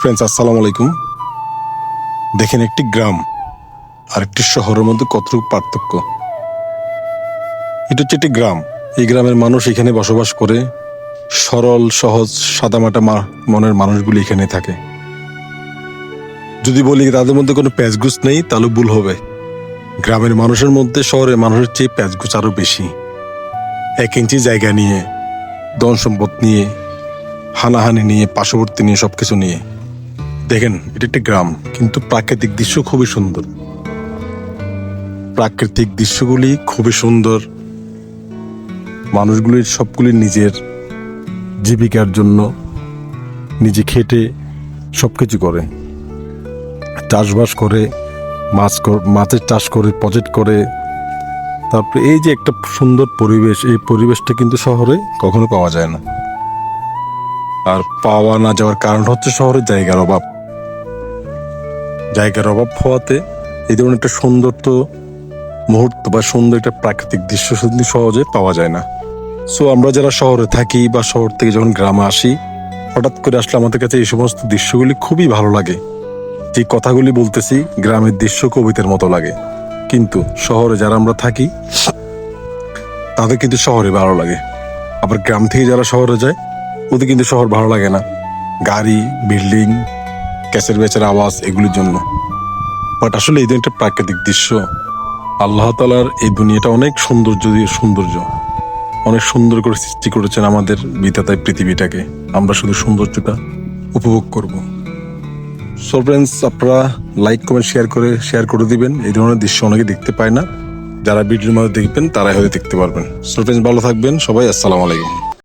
Friends, আসসালামু আলাইকুম। দেখেন, একটি গ্রাম আর একটি শহরের মধ্যে কতটুকু পার্থক্য। এটা হচ্ছে একটি গ্রাম। এই গ্রামের মানুষ এখানে বসবাস করে। সরল সহজ সাদামাটা মনের মানুষগুলি এখানে থাকে। যদি বলি তাদের মধ্যে কোনো প্যাচগুচ নেই তাহলে ভুল হবে। গ্রামের মানুষের মধ্যে শহরের মানুষের চেয়ে প্যাচগুচ আরো বেশি। 1 ইঞ্চি জায়গা নিয়ে, ধন সম্পদ নিয়ে, হানাহানি নিয়ে, পার্শ্ববর্তী নিয়ে, সবকিছু নিয়ে। দেখেন, এটা একটি গ্রাম, কিন্তু প্রাকৃতিক দৃশ্য খুবই সুন্দর। প্রাকৃতিক দৃশ্যগুলি খুবই সুন্দর। মানুষগুলির সবগুলি নিজের জীবিকার জন্য নিজে খেটে সবকিছু করে, চাষবাস করে, মাছের চাষ করে, প্রজেক্ট করে। তারপরে এই যে একটা সুন্দর পরিবেশ, এই পরিবেশটা কিন্তু শহরে কখনো পাওয়া যায় না। আর পাওয়া না যাওয়ার কারণ হচ্ছে শহরে জায়গার অভাব। জায়গার অভাব হওয়াতে এই ধরনের একটা সুন্দর মুহূর্ত বা সুন্দর একটা প্রাকৃতিক দৃশ্য সহজে পাওয়া যায় না। সো আমরা যারা শহরে থাকি বা শহর থেকে যখন গ্রামে আসি, হঠাৎ করে আসলে আমাদের কাছে এই সমস্ত দৃশ্যগুলি খুবই ভালো লাগে। যে কথাগুলি বলতেছি, গ্রামের দৃশ্য কবিতার মতো লাগে। কিন্তু শহরে যারা আমরা থাকি তাদের কিন্তু শহরে ভালো লাগে। আবার গ্রাম থেকে যারা শহরে যায় ওদের কিন্তু শহর ভালো লাগে না, গাড়ি, বিল্ডিং, ক্যাসের বেচার আওয়াজ, এগুলির জন্য। বাট আসলে এই একটা প্রাকৃতিক দৃশ্য। আল্লাহ তাআলার এই দুনিয়াটা অনেক সৌন্দর্য অনেক সুন্দর করে সৃষ্টি করেছেন আমাদের বিধাতায় পৃথিবীটাকে। আমরা শুধু সৌন্দর্যটা উপভোগ করব। সো ফ্রেন্ডস, আপনারা লাইক, কমেন্ট, শেয়ার করে দিবেন। এই ধরনের দৃশ্য অনেকে দেখতে পায় না। যারা ভিডিওর মধ্যে দেখবেন তারাই হয়তো দেখতে পারবেন। সো ফ্রেন্ডস, ভালো থাকবেন সবাই। আসসালামু আলাইকুম।